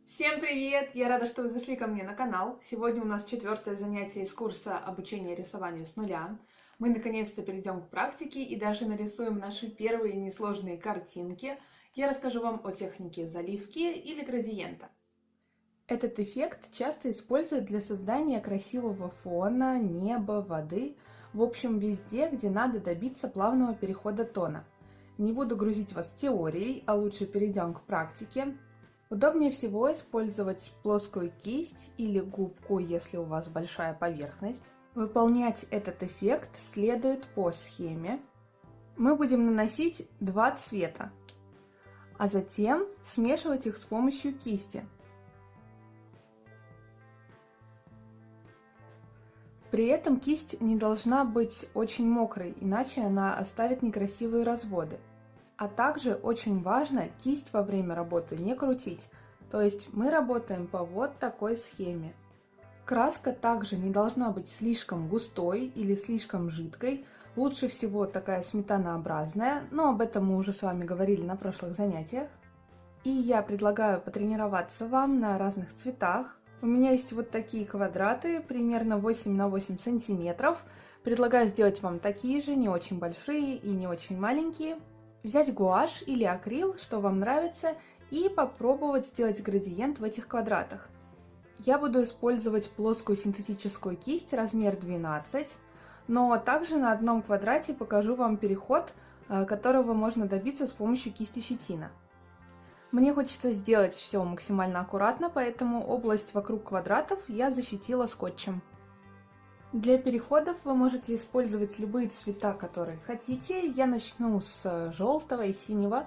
Всем привет! Я рада, что вы зашли ко мне на канал. Сегодня у нас четвертое занятие из курса обучения рисованию с нуля. Мы наконец-то перейдем к практике и даже нарисуем наши первые несложные картинки. Я расскажу вам о технике заливки или градиента. Этот эффект часто используют для создания красивого фона, неба, воды, в общем везде, где надо добиться плавного перехода тона. Не буду грузить вас теорией, а лучше перейдем к практике. Удобнее всего использовать плоскую кисть или губку, если у вас большая поверхность. Выполнять этот эффект следует по схеме. Мы будем наносить два цвета, а затем смешивать их с помощью кисти. При этом кисть не должна быть очень мокрой, иначе она оставит некрасивые разводы. А также очень важно кисть во время работы не крутить, то есть мы работаем по вот такой схеме. Краска также не должна быть слишком густой или слишком жидкой, лучше всего такая сметанообразная, но об этом мы уже с вами говорили на прошлых занятиях. И я предлагаю потренироваться вам на разных цветах. У меня есть вот такие квадраты, примерно 8 на 8 сантиметров. Предлагаю сделать вам такие же, не очень большие и не очень маленькие. Взять гуашь или акрил, что вам нравится, и попробовать сделать градиент в этих квадратах. Я буду использовать плоскую синтетическую кисть размер 12, но также на одном квадрате покажу вам переход, которого можно добиться с помощью кисти щетина. Мне хочется сделать все максимально аккуратно, поэтому область вокруг квадратов я защитила скотчем. Для переходов вы можете использовать любые цвета, которые хотите. Я начну с желтого и синего.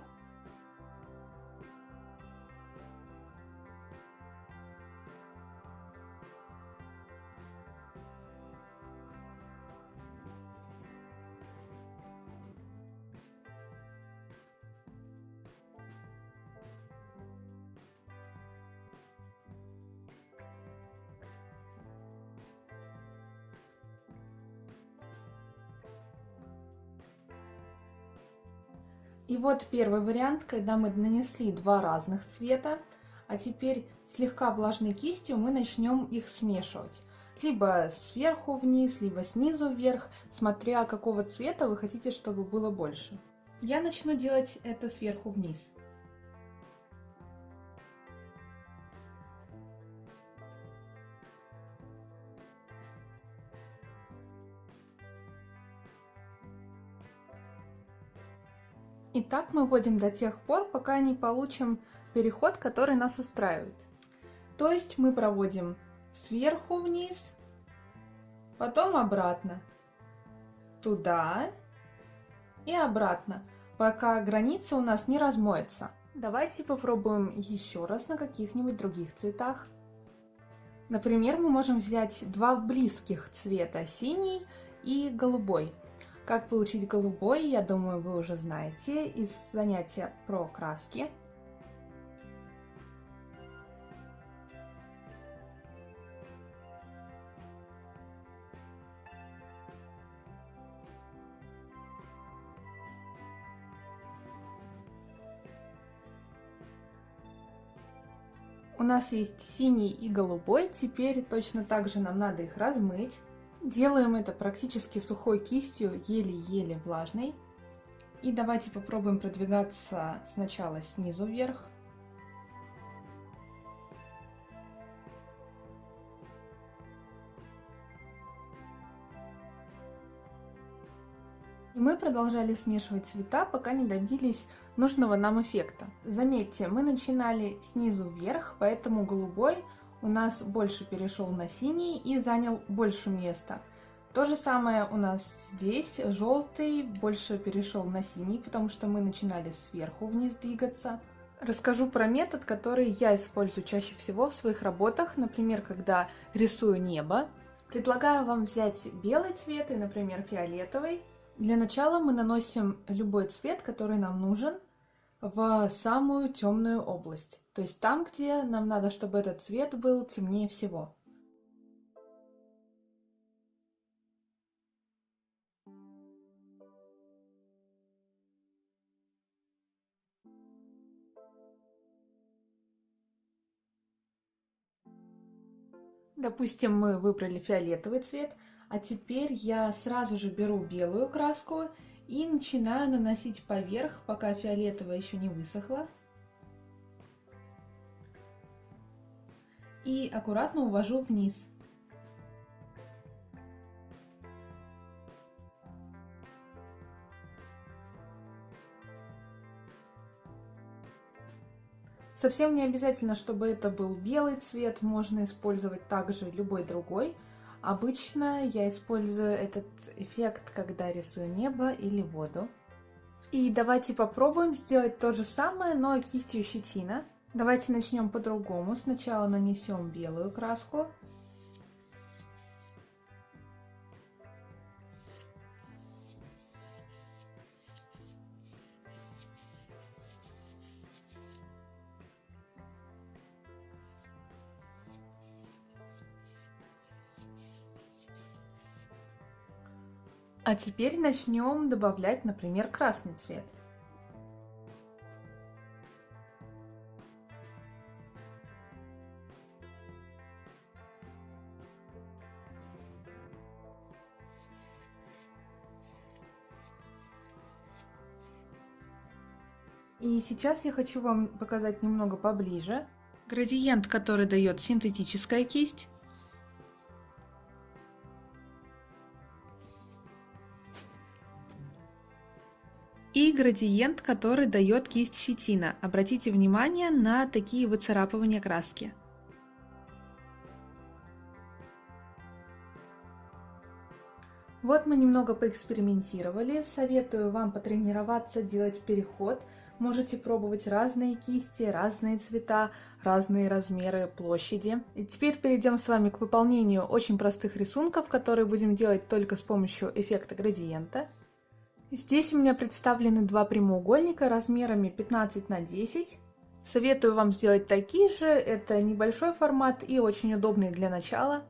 И вот первый вариант, когда мы нанесли два разных цвета, а теперь слегка влажной кистью мы начнем их смешивать. Либо сверху вниз, либо снизу вверх, смотря какого цвета вы хотите, чтобы было больше. Я начну делать это сверху вниз. И так мы вводим до тех пор, пока не получим переход, который нас устраивает. То есть мы проводим сверху вниз, потом обратно, туда и обратно, пока граница у нас не размоется. Давайте попробуем еще раз на каких-нибудь других цветах. Например, мы можем взять два близких цвета, синий и голубой. Как получить голубой, я думаю, вы уже знаете из занятия про краски. У нас есть синий и голубой, теперь точно так же нам надо их размыть. Делаем это практически сухой кистью, еле-еле влажной. И давайте попробуем продвигаться сначала снизу вверх. И мы продолжали смешивать цвета, пока не добились нужного нам эффекта. Заметьте, мы начинали снизу вверх, поэтому голубой у нас больше перешел на синий и занял больше места. То же самое у нас здесь. Желтый больше перешел на синий, потому что мы начинали сверху вниз двигаться. Расскажу про метод, который я использую чаще всего в своих работах, например, когда рисую небо. Предлагаю вам взять белый цвет и, например, фиолетовый. Для начала мы наносим любой цвет, который нам нужен, в самую темную область, то есть там, где нам надо, чтобы этот цвет был темнее всего. Допустим, мы выбрали фиолетовый цвет, а теперь я сразу же беру белую краску и начинаю наносить поверх, пока фиолетовая еще не высохла. И аккуратно увожу вниз. Совсем не обязательно, чтобы это был белый цвет, можно использовать также любой другой. Обычно я использую этот эффект, когда рисую небо или воду. И давайте попробуем сделать то же самое, но кистью щетина. Давайте начнем по-другому. Сначала нанесем белую краску. А теперь начнем добавлять, например, красный цвет. И сейчас я хочу вам показать немного поближе градиент, который дает синтетическая кисть. И градиент, который дает кисть щетина. Обратите внимание на такие выцарапывания краски. Вот мы немного поэкспериментировали. Советую вам потренироваться, делать переход. Можете пробовать разные кисти, разные цвета, разные размеры, площади. И теперь перейдем с вами к выполнению очень простых рисунков, которые будем делать только с помощью эффекта градиента. Здесь у меня представлены два прямоугольника размерами 15 на 10. Советую вам сделать такие же, это небольшой формат и очень удобный для начала.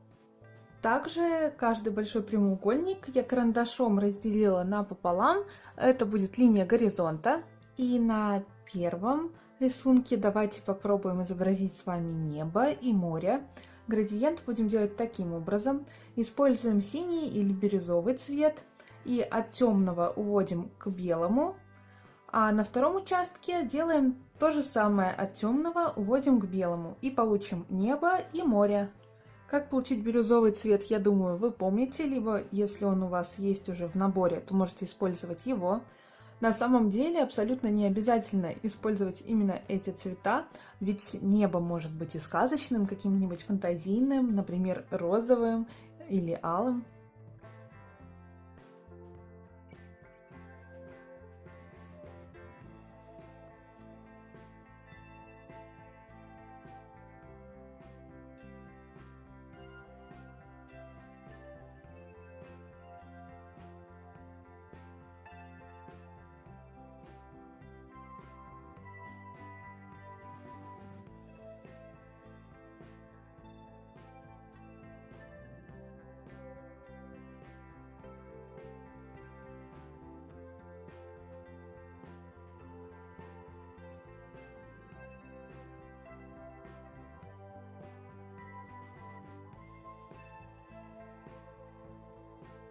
Также каждый большой прямоугольник я карандашом разделила напополам, это будет линия горизонта. И на первом рисунке давайте попробуем изобразить с вами небо и море. Градиент будем делать таким образом. Используем синий или бирюзовый цвет и от темного уводим к белому. А на втором участке делаем то же самое, от темного уводим к белому и получим небо и море. Как получить бирюзовый цвет, я думаю, вы помните, либо если он у вас есть уже в наборе, то можете использовать его. На самом деле абсолютно не обязательно использовать именно эти цвета, ведь небо может быть и сказочным, каким-нибудь фантазийным, например, розовым или алым.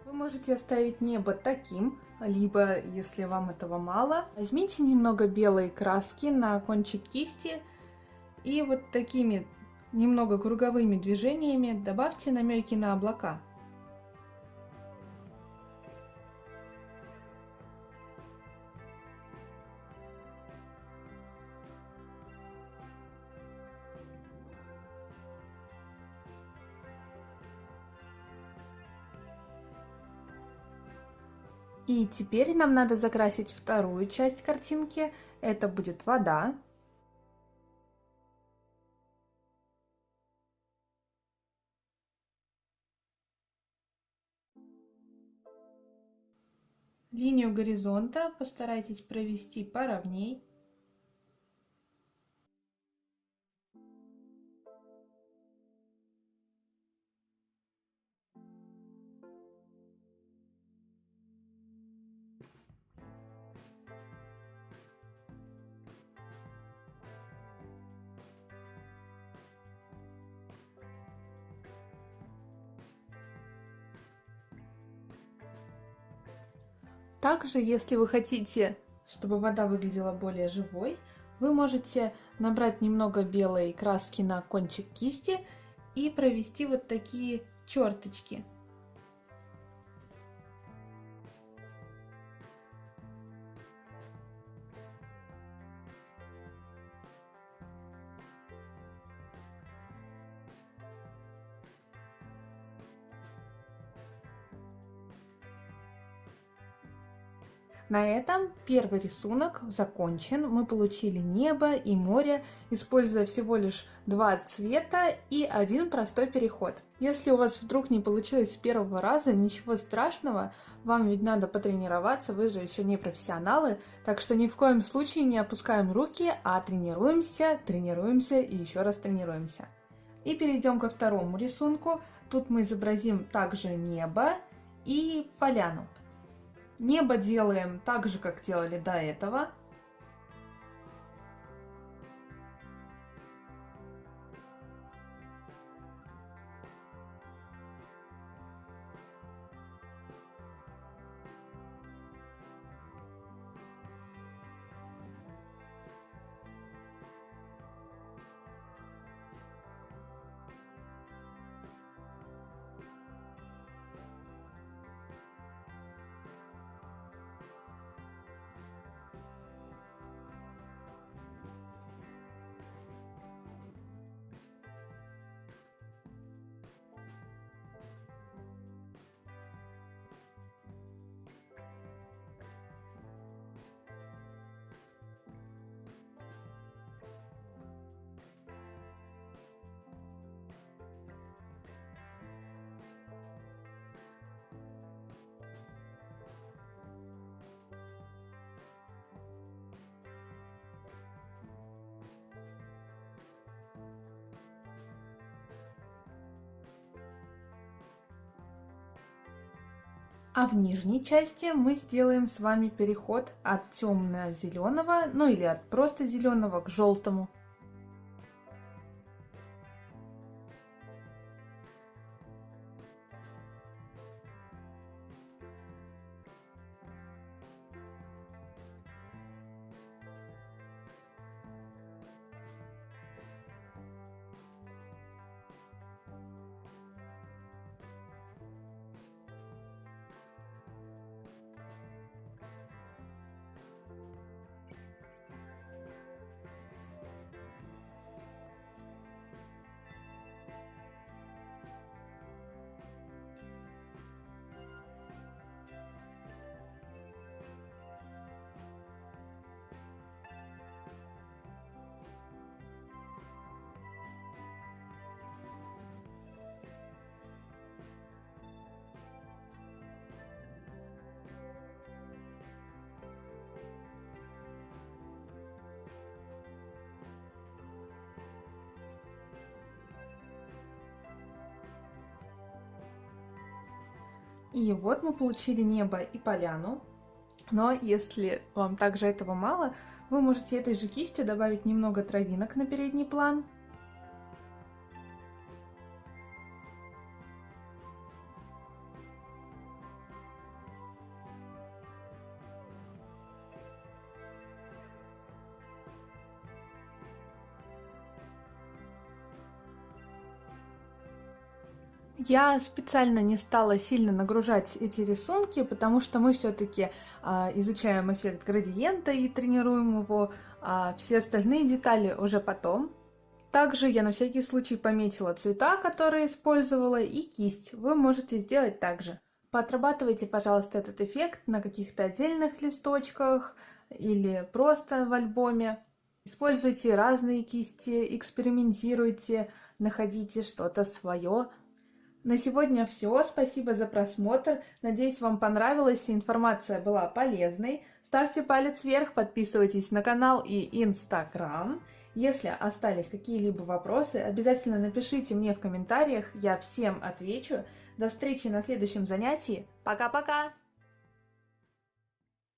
Вы можете оставить небо таким, либо, если вам этого мало, возьмите немного белой краски на кончик кисти и вот такими немного круговыми движениями добавьте намеки на облака. И теперь нам надо закрасить вторую часть картинки. Это будет вода. Линию горизонта постарайтесь провести поровней. Также, если вы хотите, чтобы вода выглядела более живой, вы можете набрать немного белой краски на кончик кисти и провести вот такие черточки. На этом первый рисунок закончен. Мы получили небо и море, используя всего лишь два цвета и один простой переход. Если у вас вдруг не получилось с первого раза, ничего страшного, вам ведь надо потренироваться, вы же еще не профессионалы, так что ни в коем случае не опускаем руки, а тренируемся, тренируемся и еще раз тренируемся. И перейдем ко второму рисунку. Тут мы изобразим также небо и поляну. Небо делаем так же, как делали до этого. А в нижней части мы сделаем с вами переход от темно-зеленого, ну или от просто зеленого к желтому. И вот мы получили небо и поляну. Но если вам также этого мало, вы можете этой же кистью добавить немного травинок на передний план. Я специально не стала сильно нагружать эти рисунки, потому что мы все-таки изучаем эффект градиента и тренируем его, а все остальные детали уже потом. Также я на всякий случай пометила цвета, которые использовала, и кисть. Вы можете сделать так же. Поотрабатывайте, пожалуйста, этот эффект на каких-то отдельных листочках или просто в альбоме. Используйте разные кисти, экспериментируйте, находите что-то свое. На сегодня все. Спасибо за просмотр. Надеюсь, вам понравилось и информация была полезной. Ставьте палец вверх, подписывайтесь на канал и Инстаграм. Если остались какие-либо вопросы, обязательно напишите мне в комментариях, я всем отвечу. До встречи на следующем занятии. Пока-пока!